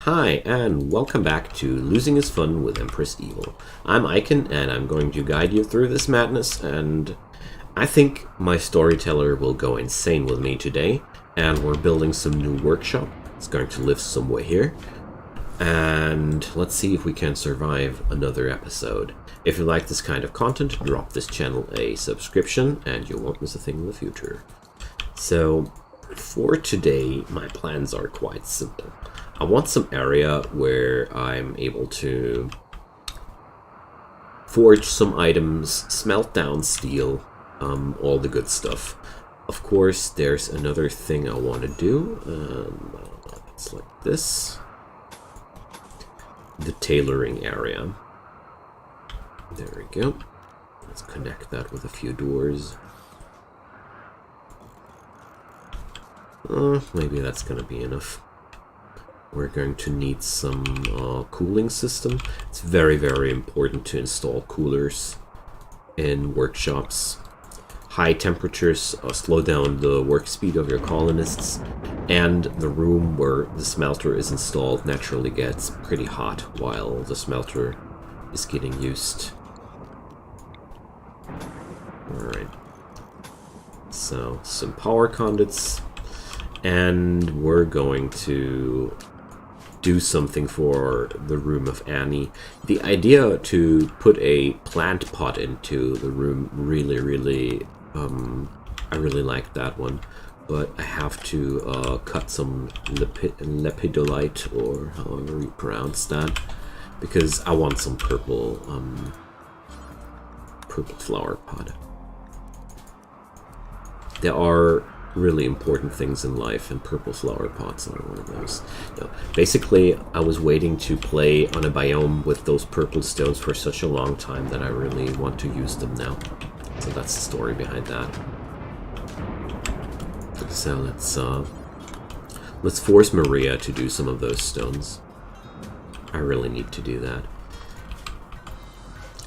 Hi, and welcome back to Losing is Fun with Empress Evil. I'm Icon, and I'm going to guide you through this madness, and I think my storyteller will go insane with me today, and we're building some new workshop. It's going to live somewhere here, and let's see if we can survive another episode. If you like this kind of content, drop this channel a subscription, and you won't miss a thing in the future. So, for today, my plans are quite simple. I want some area where I'm able to forge some items, smelt down steel, all the good stuff. Of course, there's another thing I want to do. It's like this. The tailoring area. There we go. Let's connect that with a few doors. Maybe that's gonna be enough. We're going to need some cooling system. It's very, very important to install coolers in workshops. High temperatures slow down the work speed of your colonists, and the room where the smelter is installed naturally gets pretty hot while the smelter is getting used. Alright. So, some power conduits, and we're going to do something for the room of Annie. The idea to put a plant pot into the room really, I really like that one, but I have to cut some lepidolite, or however you pronounce that, because I want some purple flower pot. There are really important things in life, and purple flower pots are one of those. No, basically, I was waiting to play on a biome with those purple stones for such a long time that I really want to use them now. So that's the story behind that. So let's force Maria to do some of those stones. I really need to do that.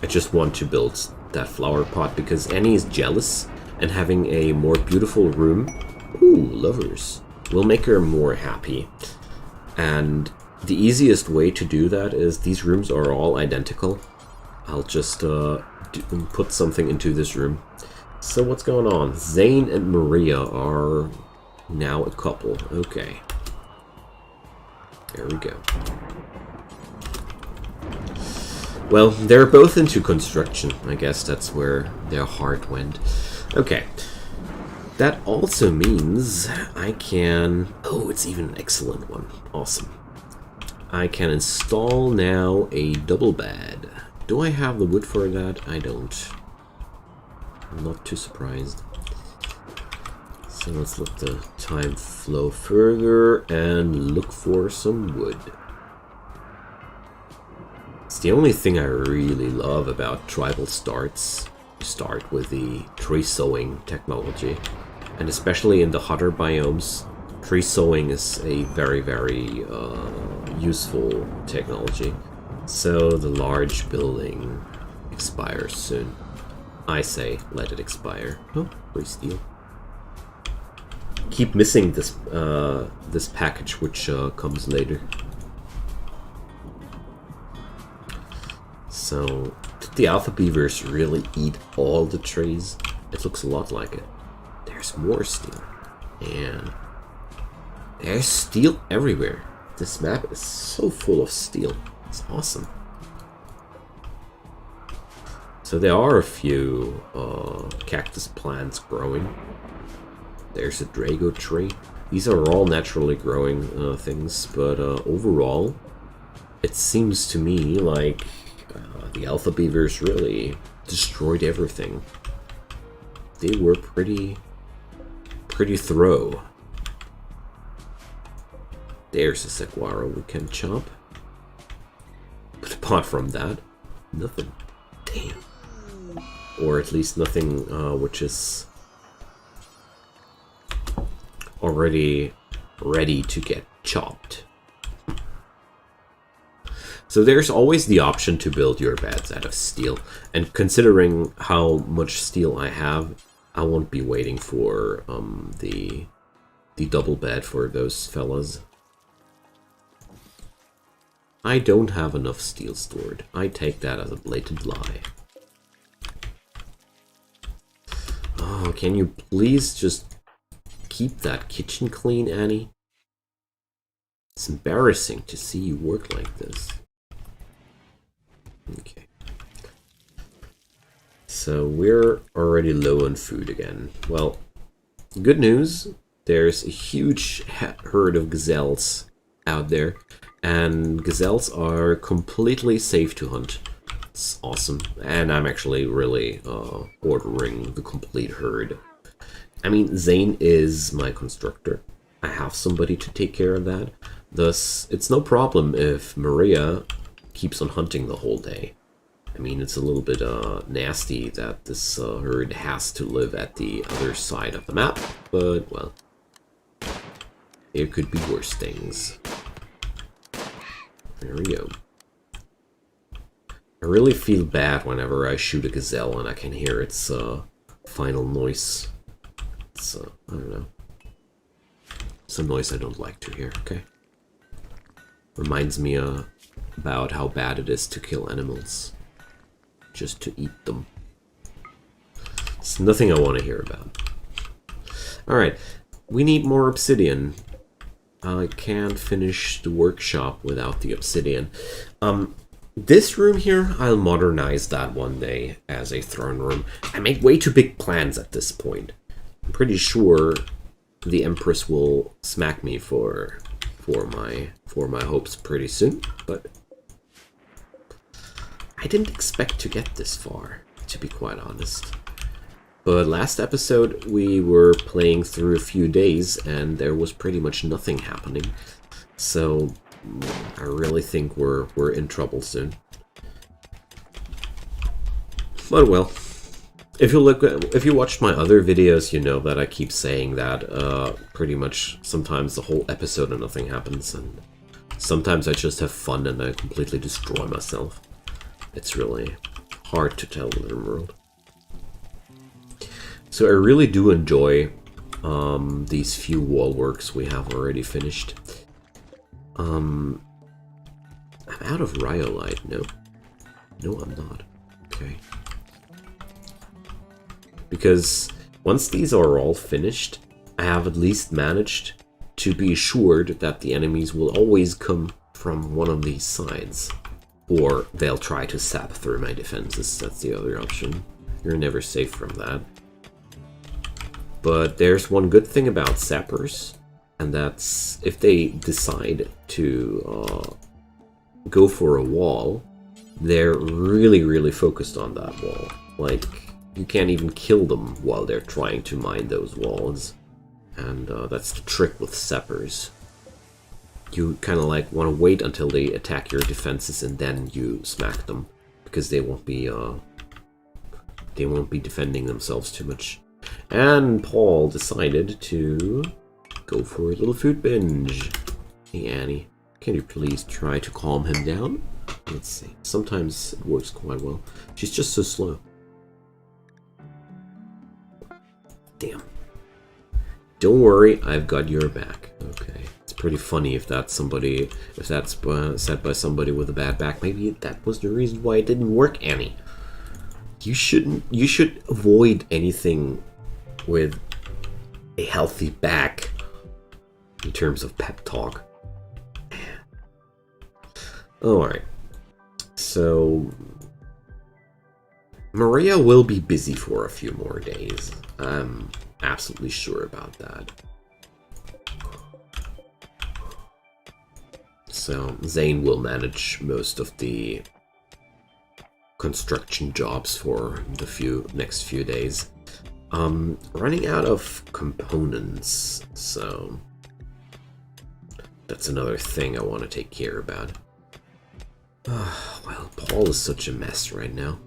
I just want to build that flower pot because Annie is jealous, and having a more beautiful room, ooh, lovers, will make her more happy. And the easiest way to do that is these rooms are all identical. I'll just put something into this room. So what's going on? Zane and Maria are now a couple. Okay. There we go. Well, they're both into construction. I guess that's where their heart went. Okay, that also means I can... Oh, it's even an excellent one. Awesome. I can install now a double bed. Do I have the wood for that? I don't. I'm not too surprised. So let's let the time flow further and look for some wood. It's the only thing I really love about tribal starts. Start with the tree sowing technology, and especially in the hotter biomes, tree sowing is a very useful technology. So the large building expires soon. I say let it expire. Oh, free steel. Keep missing this this package which comes later. So, did the alpha beavers really eat all the trees? It looks a lot like it. There's more steel. And there's steel everywhere. This map is so full of steel. It's awesome. So there are a few cactus plants growing. There's a Drago tree. These are all naturally growing things, but overall, it seems to me like the alpha beavers really destroyed everything. They were pretty thorough. There's a saguaro we can chop. But apart from that, nothing. Damn. Or at least nothing which is already ready to get chopped. So there's always the option to build your beds out of steel, and considering how much steel I have, I won't be waiting for the double bed for those fellas. I don't have enough steel stored. I take that as a blatant lie. Oh, can you please just keep that kitchen clean, Annie? It's embarrassing to see you work like this. Okay. So we're already low on food again. Well, good news. There's a huge herd of gazelles out there. And gazelles are completely safe to hunt. It's awesome. And I'm actually really ordering the complete herd. I mean, Zane is my constructor. I have somebody to take care of that. Thus, it's no problem if Maria keeps on hunting the whole day. I mean, it's a little bit nasty that this herd has to live at the other side of the map. But, well, there could be worse things. There we go. I really feel bad whenever I shoot a gazelle and I can hear its final noise. It's, I don't know. It's a noise I don't like to hear, okay? Reminds me about how bad it is to kill animals. Just to eat them. It's nothing I want to hear about. Alright, we need more obsidian. I can't finish the workshop without the obsidian. This room here, I'll modernize that one day as a throne room. I make way too big plans at this point. I'm pretty sure the Empress will smack me for my hopes pretty soon, but I didn't expect to get this far, to be quite honest. But last episode, we were playing through a few days, and there was pretty much nothing happening. So, I really think we're in trouble soon. But well, if you watched my other videos, you know that I keep saying that pretty much sometimes the whole episode and nothing happens, and sometimes I just have fun and I completely destroy myself. It's really hard to tell with Rimworld. So I really do enjoy these few wall works we have already finished. I'm out of rhyolite. No, I'm not. Okay. Because once these are all finished, I have at least managed to be assured that the enemies will always come from one of these sides. Or they'll try to sap through my defenses. That's the other option. You're never safe from that. But there's one good thing about sappers, and that's if they decide to go for a wall, they're really focused on that wall. Like, you can't even kill them while they're trying to mine those walls. And that's the trick with sappers. You kind of like want to wait until they attack your defenses and then you smack them, because they won't be defending themselves too much. And Paul decided to go for a little food binge. Hey Annie, can you please try to calm him down? Let's see. Sometimes it works quite well. She's just so slow. Damn. Don't worry, I've got your back. Okay. It's pretty funny if that's somebody, if that's said by somebody with a bad back. Maybe that was the reason why it didn't work, Annie. You should avoid anything with a healthy back in terms of pep talk. Alright. So Maria will be busy for a few more days. I'm absolutely sure about that. So Zane will manage most of the construction jobs for the next few days. Running out of components, so that's another thing I want to take care about. Well, Paul is such a mess right now.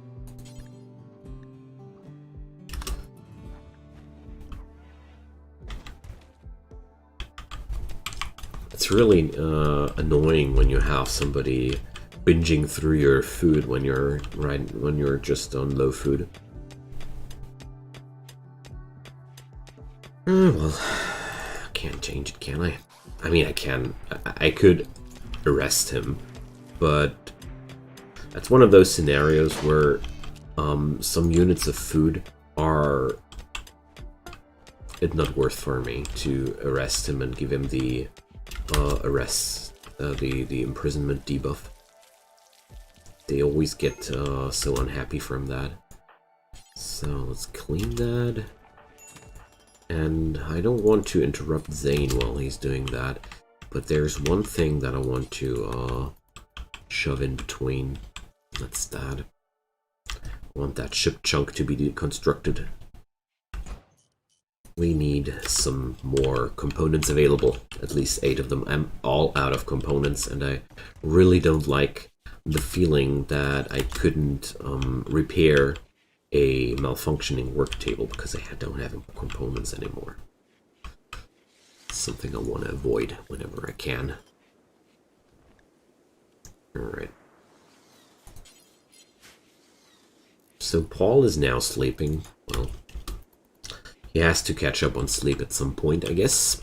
It's really annoying when you have somebody binging through your food when you're just on low food. Well, I can't change it, can I? I mean, I can. I could arrest him but that's one of those scenarios where some units of food are it's not worth for me to arrest him and give him the the imprisonment debuff. They always get so unhappy from that. So let's clean that. And I don't want to interrupt Zane while he's doing that, but there's one thing that I want to shove in between. That's that. I want that ship chunk to be deconstructed. We need some more components available, at least 8 of them. I'm all out of components, and I really don't like the feeling that I couldn't repair a malfunctioning work table because I don't have components anymore. Something I want to avoid whenever I can. Alright. So Paul is now sleeping. Well, he has to catch up on sleep at some point, I guess.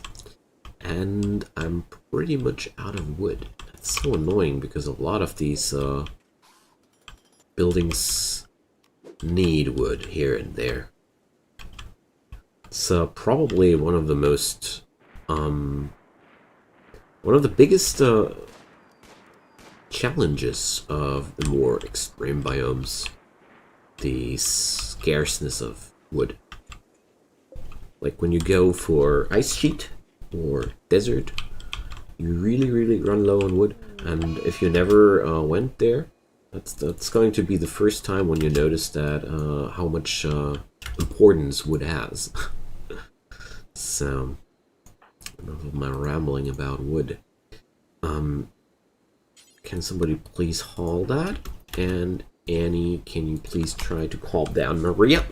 And I'm pretty much out of wood. That's so annoying because a lot of these buildings need wood here and there. It's probably one of the most one of the biggest challenges of the more extreme biomes, the scarceness of wood. Like when you go for ice sheet or desert, you really run low on wood, and if you never went there, that's going to be the first time when you notice that how much importance wood has. So enough of my rambling about wood. Can somebody please haul that? And Annie, can you please try to calm down Maria?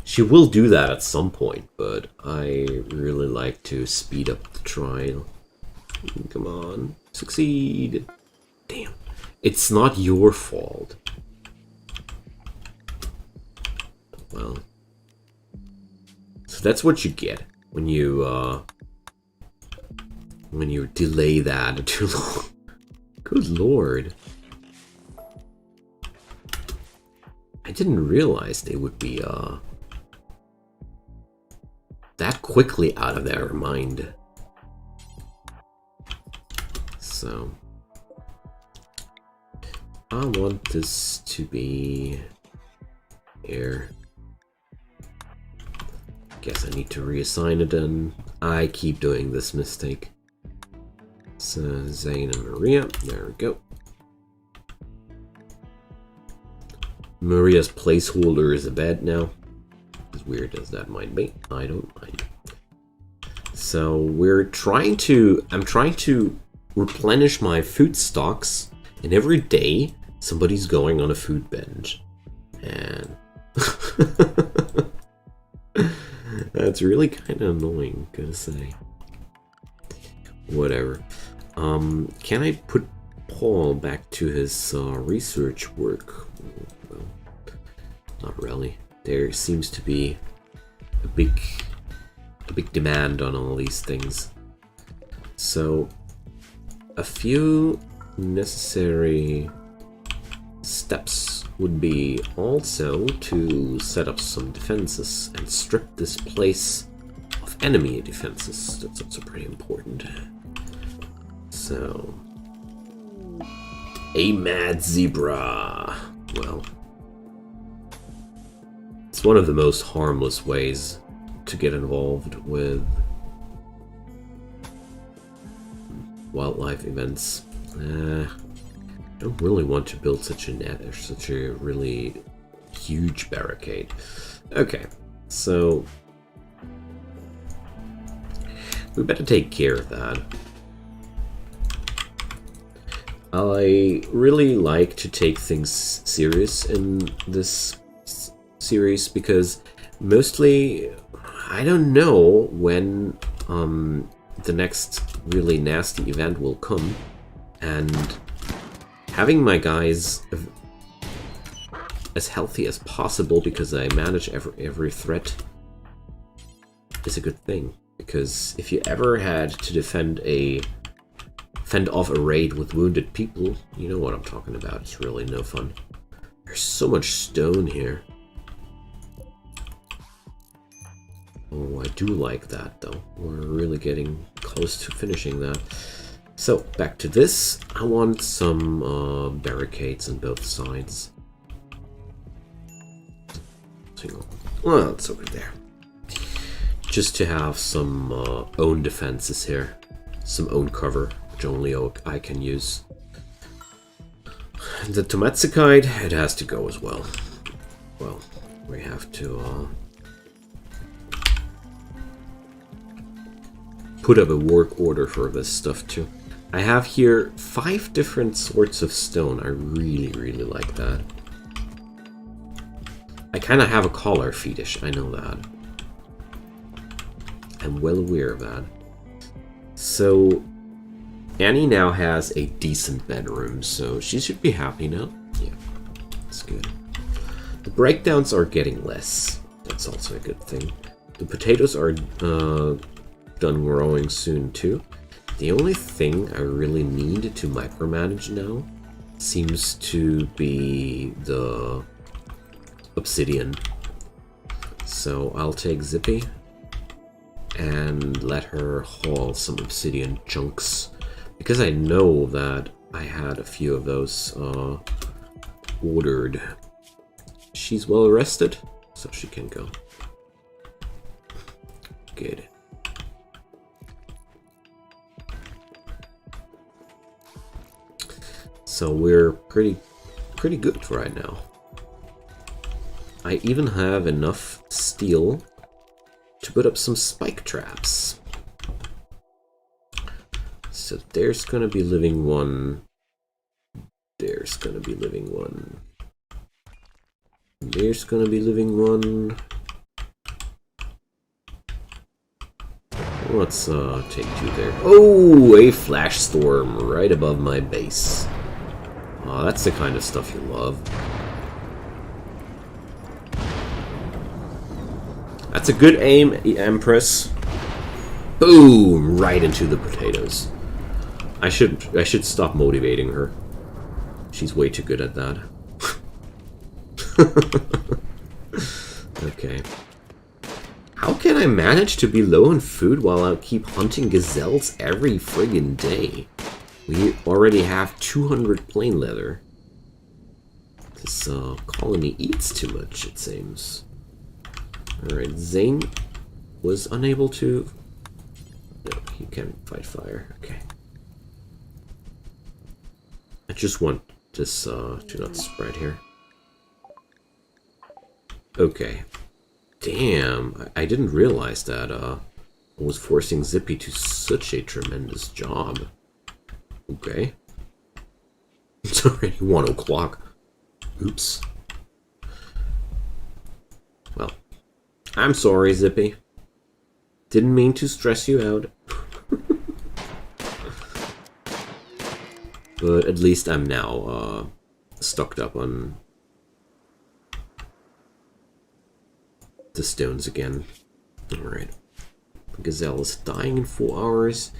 She will do that at some point, but I really like to speed up the trial. Come on, succeed. Damn. It's not your fault. Well, so that's what you get when you delay that too long. Good lord. I didn't realize they would be that quickly out of their mind. So I want this to be here. Guess I need to reassign it, and I keep doing this mistake. So Zane and Maria, there we go. Maria's placeholder is a bed now. As weird as that might be, I don't mind. So I'm trying to replenish my food stocks, and every day somebody's going on a food binge, and that's really kind of annoying, gotta say. Whatever. Can I put Paul back to his research work? Well, not really. There seems to be a big demand on all these things. So a few necessary steps would be also to set up some defenses and strip this place of enemy defenses. That's also pretty important. So, a mad zebra. Well, it's one of the most harmless ways to get involved with wildlife events. I don't really want to build such a net or such a really huge barricade. Okay, so we better take care of that. I really like to take things serious in this series because mostly I don't know when the next really nasty event will come, and having my guys as healthy as possible because I manage every threat is a good thing. Because if you ever had to defend a fend off a raid with wounded people. You know what I'm talking about. It's really no fun. There's so much stone here. Oh, I do like that, though. We're really getting close to finishing that. So, back to this. I want some barricades on both sides. Well, it's over there. Just to have some own defenses here. Some own cover, which only I can use. The Tomatsikite, it has to go as well. Well, we have to put up a work order for this stuff too. I have here 5 different sorts of stone. I really like that. I kind of have a color fetish, I know that. I'm well aware of that. So, Annie now has a decent bedroom, so she should be happy now. Yeah, that's good. The breakdowns are getting less. That's also a good thing. The potatoes are done growing soon too. The only thing I really need to micromanage now seems to be the obsidian. So I'll take Zippy and let her haul some obsidian chunks, because I know that I had a few of those ordered. She's well rested, so she can go. Good. So we're pretty good right now. I even have enough steel to put up some spike traps. So there's gonna be living one. There's gonna be living one. There's gonna be living one. Let's take 2 there. Oh, a flash storm right above my base. Oh, that's the kind of stuff you love. That's a good aim, Empress. Boom! Right into the potatoes. I should stop motivating her. She's way too good at that. Okay. How can I manage to be low on food while I keep hunting gazelles every friggin' day? We already have 200 plain leather. This colony eats too much, it seems. Alright, Zane was unable to... No, he can't fight fire. Okay. I just want this to not spread here. Okay. Damn, I didn't realize that I was forcing Zippy to such a tremendous job. Okay. It's already 1 o'clock. Oops. Well, I'm sorry, Zippy. Didn't mean to stress you out. But at least I'm now stocked up on the stones again. Alright. Gazelle is dying in 4 hours.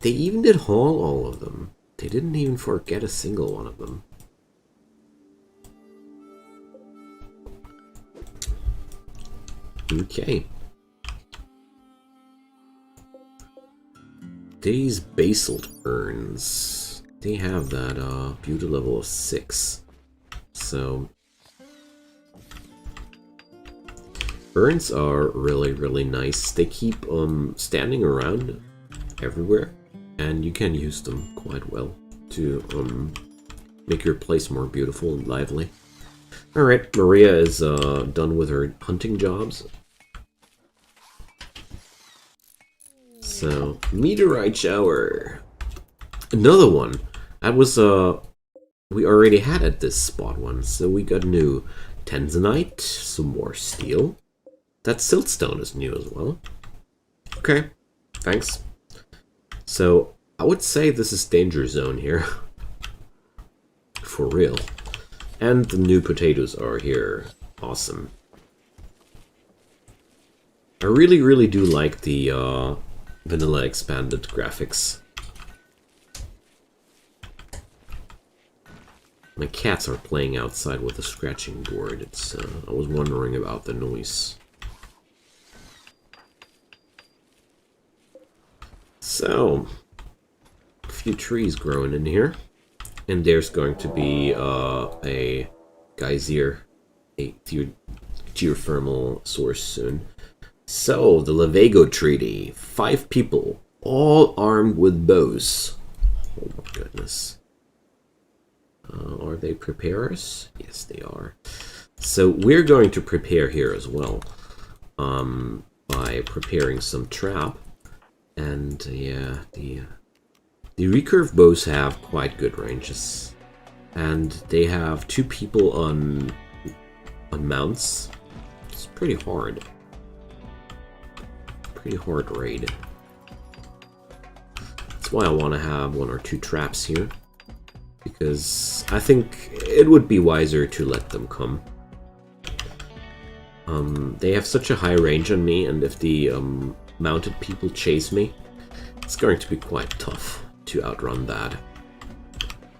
They even did haul all of them. They didn't even forget a single one of them. Okay. These basalt urns, they have that beauty level of 6. So urns are really nice. They keep standing around everywhere, and you can use them quite well to make your place more beautiful and lively. Alright, Maria is done with her hunting jobs. So, meteorite shower. Another one. That was, we already had at this spot one. So we got new tanzanite, some more steel. That siltstone is new as well. Okay, thanks. So, I would say this is danger zone here. For real. And the new potatoes are here. Awesome. I really do like the vanilla expanded graphics. My cats are playing outside with a scratching board. It's I was wondering about the noise. So, a few trees growing in here. And there's going to be a geyser, a geothermal source soon. So, the Levago Treaty. 5 people, all armed with bows. Oh my goodness. Are they preparers? Yes, they are. So we're going to prepare here as well, by preparing some trap. And yeah, the recurve bows have quite good ranges, and they have 2 people on mounts. It's pretty hard. Pretty hard raid. That's why I want to have 1 or 2 traps here. Because I think it would be wiser to let them come. They have such a high range on me, and if the mounted people chase me, it's going to be quite tough to outrun that.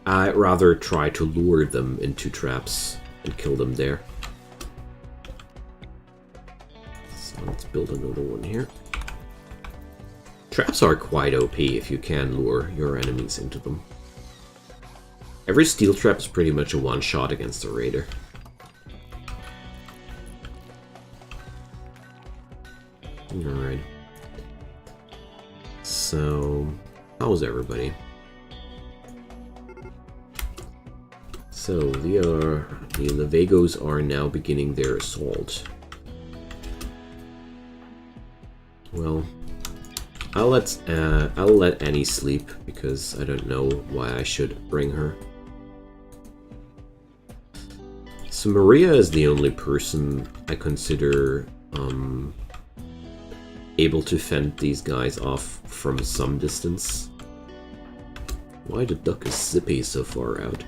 I'd rather try to lure them into traps and kill them there. So let's build another one here. Traps are quite OP if you can lure your enemies into them. Every steel trap is pretty much a one-shot against a raider. Alright. So, how's everybody? So, the Levagos are now beginning their assault. Well, I'll let Annie sleep because I don't know why I should bring her. So Maria is the only person I consider able to fend these guys off from some distance. Why the duck is zippy so far out?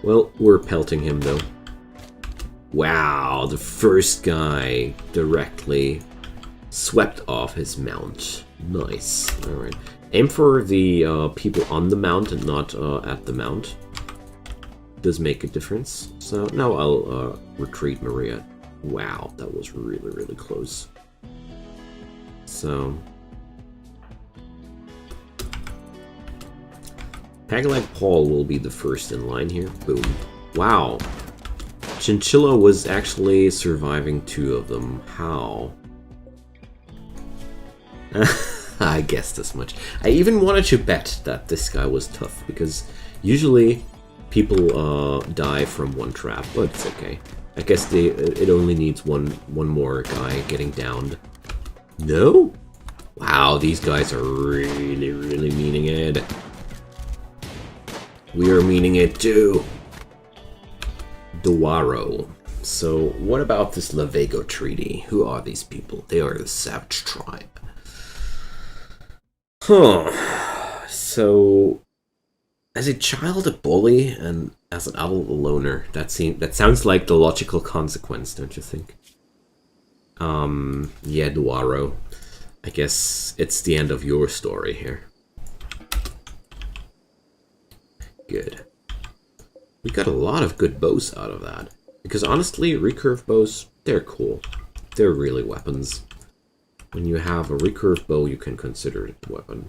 Well, we're pelting him though. Wow, the first guy directly swept off his mount. Nice. Alright. Aim for the people on the mount and not at the mount. Does make a difference. So now I'll retreat Maria. Wow, that was really, really close. So... Paglag Paul will be the first in line here. Boom. Wow. Chinchilla was actually surviving 2 of them. How? I guessed as much. I even wanted to bet that this guy was tough, because usually people die from 1 trap, but it's okay. I guess it only needs one more guy getting downed. No? Wow, these guys are really, really meaning it. We are meaning it too. Dewaro. So, what about this Levago Treaty? Who are these people? They are the Savage Tribe. Huh. So, as a child a bully, and as an adult a loner, that sounds like the logical consequence, don't you think? Yeah, Dewaro. I guess it's the end of your story here. Good. We got a lot of good bows out of that. Because honestly, recurve bows, they're cool. They're really weapons. When you have a recurve bow, you can consider it a weapon.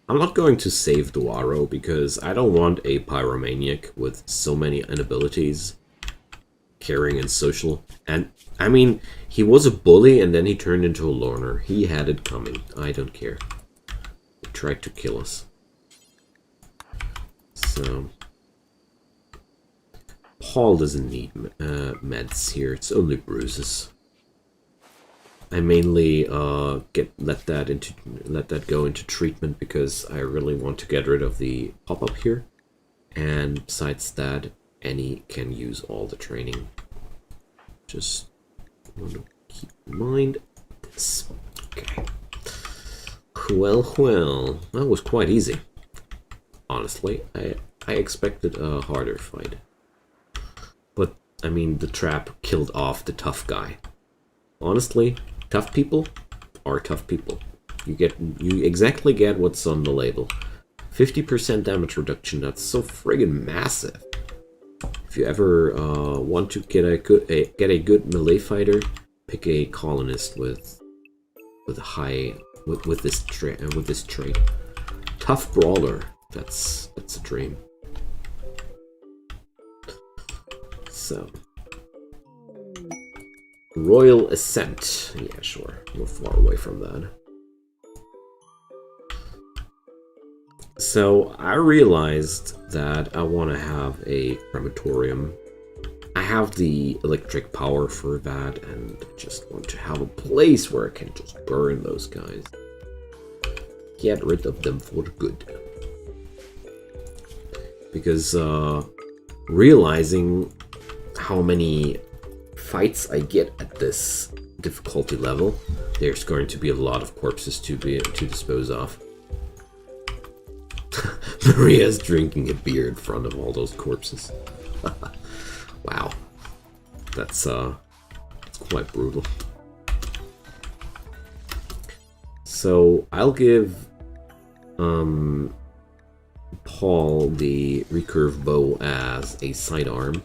I'm not going to save Dewaro because I don't want a pyromaniac with so many inabilities, caring and social. And, I mean, he was a bully and then he turned into a loner. He had it coming. I don't care. He tried to kill us. So... Paul doesn't need meds here, it's only bruises. I mainly let that go into treatment because I really want to get rid of the pop-up here. And besides that, Annie can use all the training. Just want to keep in mind this. Okay. Well, that was quite easy. Honestly, I expected a harder fight. But, I mean, the trap killed off the tough guy. Honestly, tough people are tough people. You exactly get what's on the label. 50% damage reduction. That's so friggin' massive. If you ever want to get a good melee fighter, pick a colonist with this trait. Tough brawler. That's a dream. So, Royal Ascent. Yeah, sure. We're far away from that. So I realized that I want to have a crematorium. I have the electric power for that, and just want to have a place where I can just burn those guys. Get rid of them for good. Because realizing how many fights I get at this difficulty level, there's going to be a lot of corpses to dispose of. Maria's drinking a beer in front of all those corpses. Wow, that's quite brutal. So I'll give Paul the recurve bow as a sidearm,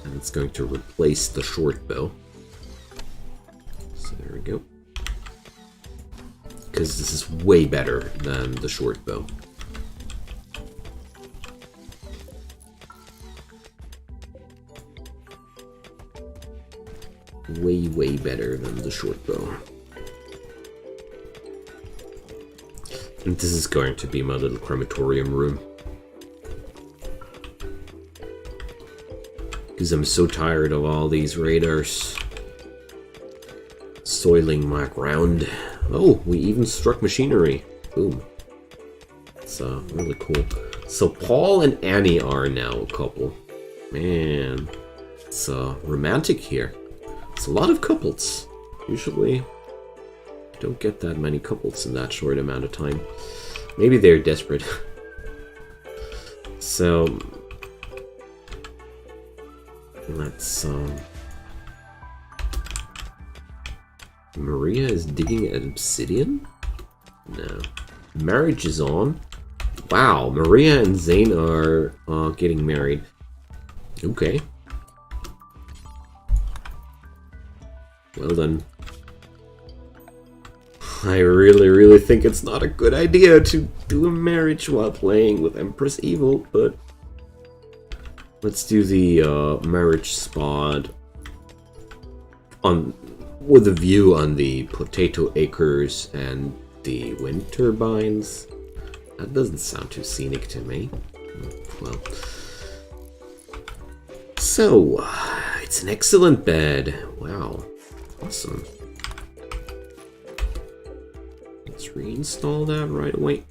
and it's going to replace the short bow. So there we go. Because this is way better than the short bow. Way better than the short bow. And this is going to be my little crematorium room. Because I'm so tired of all these raiders soiling my ground. Oh, we even struck machinery. Boom. It's really cool. So Paul and Annie are now a couple. Man, it's romantic here. It's a lot of couples. Usually, don't get that many couples in that short amount of time. Maybe they're desperate. So, let's, Maria is digging at obsidian? No. Marriage is on. Wow, Maria and Zane are getting married. Okay. Well then. I really think it's not a good idea to do a marriage while playing with Empress Evil, but let's do the marriage spot with a view on the potato acres and the wind turbines. That doesn't sound too scenic to me. Well, so it's an excellent bed. Wow. Awesome. Let's reinstall that right away.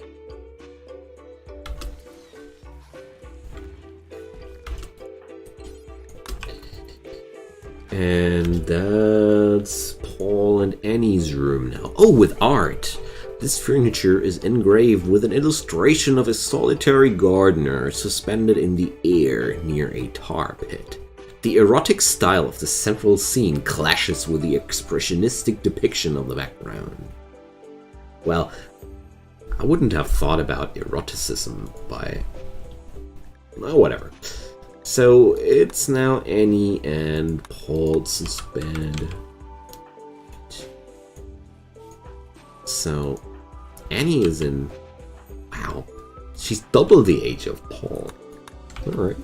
And that's Paul and Annie's room now. Oh, with art! This furniture is engraved with an illustration of a solitary gardener suspended in the air near a tar pit. The erotic style of the central scene clashes with the expressionistic depiction of the background. Well, I wouldn't have thought about eroticism by... oh, whatever. So, it's now Annie and Paul's bed. So, Annie is in... wow. She's double the age of Paul. Alright.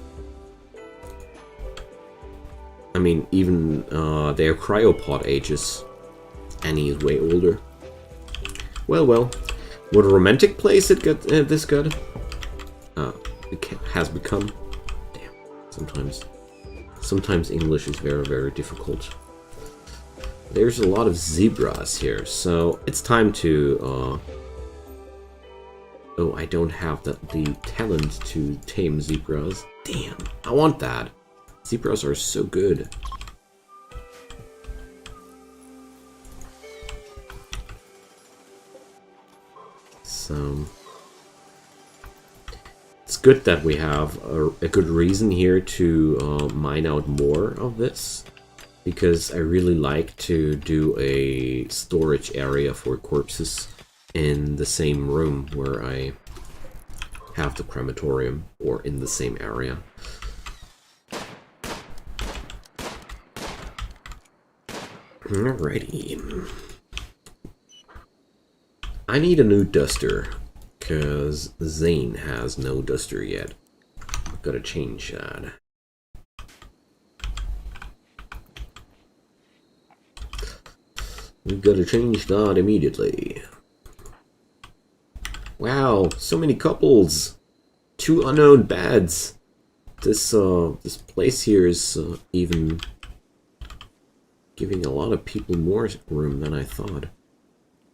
I mean, even their cryopod ages. Annie is way older. Well. What a romantic place it got. This got. It has become. Damn. Sometimes English is very difficult. There's a lot of zebras here, so it's time to. Oh, I don't have the talent to tame zebras. Damn, I want that. Zebras are so good. So it's good that we have a good reason here to mine out more of this, because I really like to do a storage area for corpses in the same room where I have the crematorium, or in the same area. Alrighty. I need a new duster, because Zane has no duster yet. Gotta change that. We've gotta change that immediately. Wow, so many couples! 2 unknown beds! This place here is even giving a lot of people more room than I thought.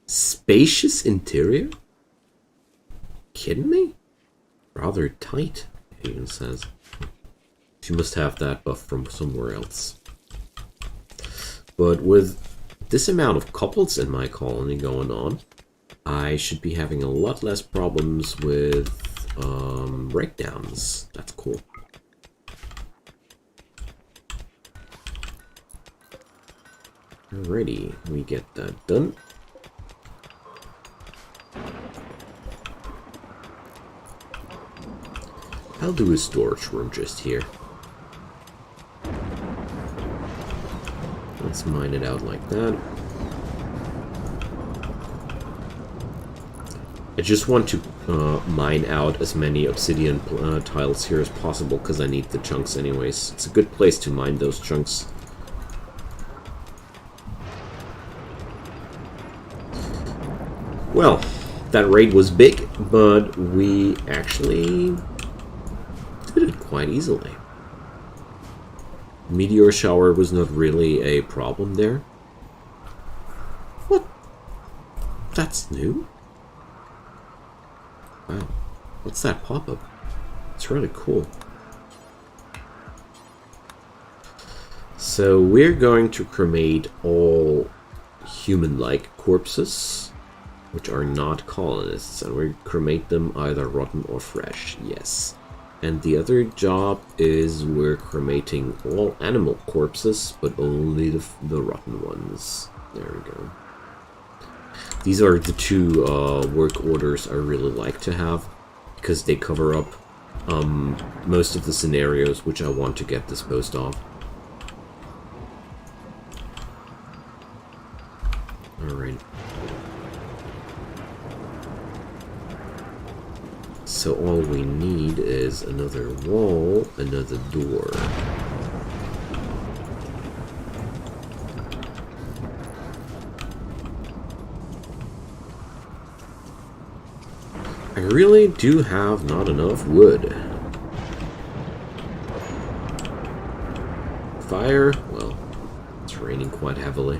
Spacious interior? Kidding me? Rather tight, it even says. She must have that buff from somewhere else. But with this amount of couples in my colony going on, I should be having a lot less problems with breakdowns. That's cool. Alrighty, we get that done. I'll do a storage room just here. Let's mine it out like that. I just want to mine out as many obsidian tiles here as possible because I need the chunks anyways. It's a good place to mine those chunks. Well, that raid was big, but we actually did it quite easily. Meteor shower was not really a problem there. What? That's new? Wow. What's that pop-up? It's really cool. So we're going to cremate all human-like corpses, which are not colonists, and we cremate them either rotten or fresh, yes. And the other job is we're cremating all animal corpses, but only the rotten ones. There we go. These are the 2 work orders I really like to have, because they cover up most of the scenarios which I want to get disposed of. Alright. So all we need is another wall, another door. I really do have not enough wood. Fire? Well, it's raining quite heavily.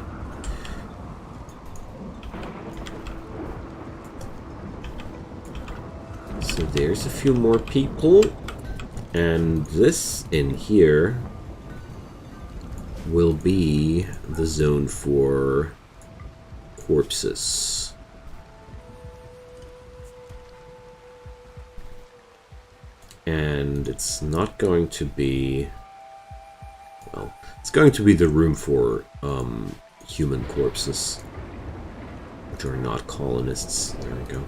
So there's a few more people, and this in here will be the zone for corpses. And it's not going to be, well, it's going to be the room for human corpses, which are not colonists. There we go.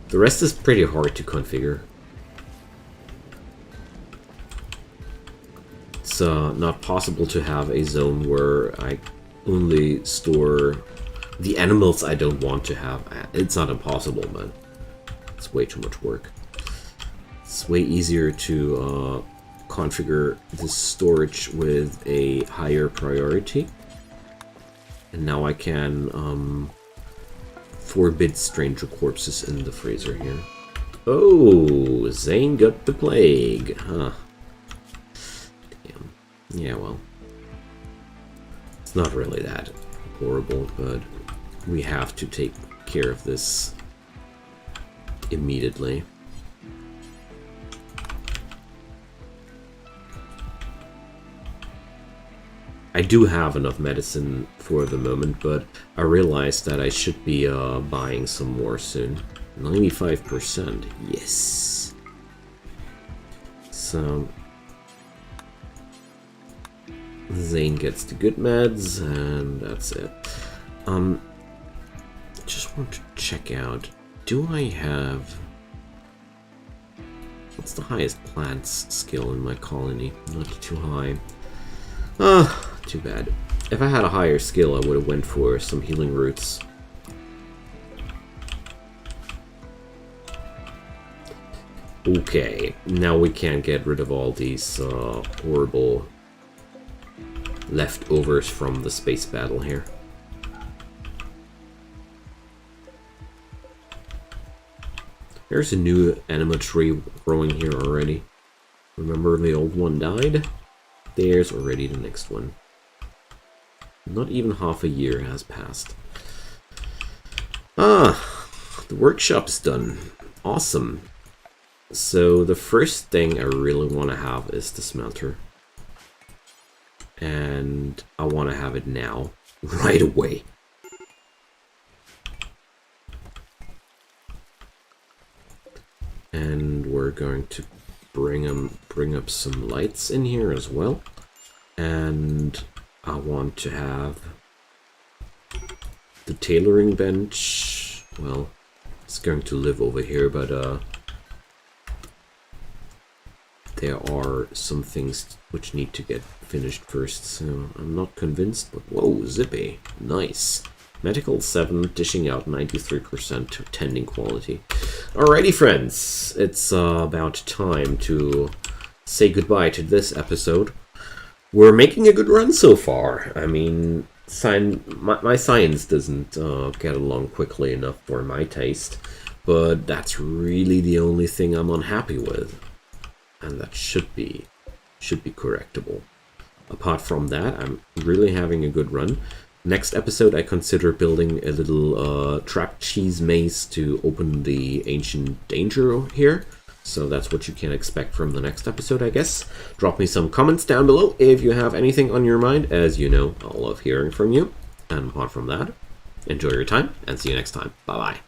The rest is pretty hard to configure. It's not possible to have a zone where I only store the animals I don't want to have. It's not impossible, but it's way too much work. It's way easier to configure the storage with a higher priority. And now I can forbid stranger corpses in the freezer here. Oh, Zane got the plague, huh? Damn. Yeah, well. It's not really that horrible, but we have to take care of this immediately. I do have enough medicine for the moment, but I realized that I should be buying some more soon. 95%, yes. So Zane gets the good meds, and that's it. just want to check out, do I have... What's the highest plants skill in my colony? Not too high. Too bad. If I had a higher skill, I would have went for some healing roots. Okay, now we can't get rid of all these horrible leftovers from the space battle here. There's a new anima tree growing here already. Remember the old one died? There's already the next one. Not even half a year has passed. Ah, the workshop's done. Awesome. So the first thing I really want to have is the smelter. And I want to have it now, right away. And we're going to bring up some lights in here as well. And I want to have the tailoring bench. Well, it's going to live over here, but there are some things which need to get finished first, so I'm not convinced, but whoa, zippy. Nice. Medical 7, dishing out 93% tending quality. Alrighty, friends. It's about time to say goodbye to this episode. We're making a good run so far. I mean, my science doesn't get along quickly enough for my taste, but that's really the only thing I'm unhappy with. And that should be correctable. Apart from that, I'm really having a good run. Next episode, I consider building a little trap cheese maze to open the ancient danger here. So that's what you can expect from the next episode, I guess. Drop me some comments down below if you have anything on your mind. As you know, I love hearing from you. And apart from that, enjoy your time and see you next time. Bye-bye.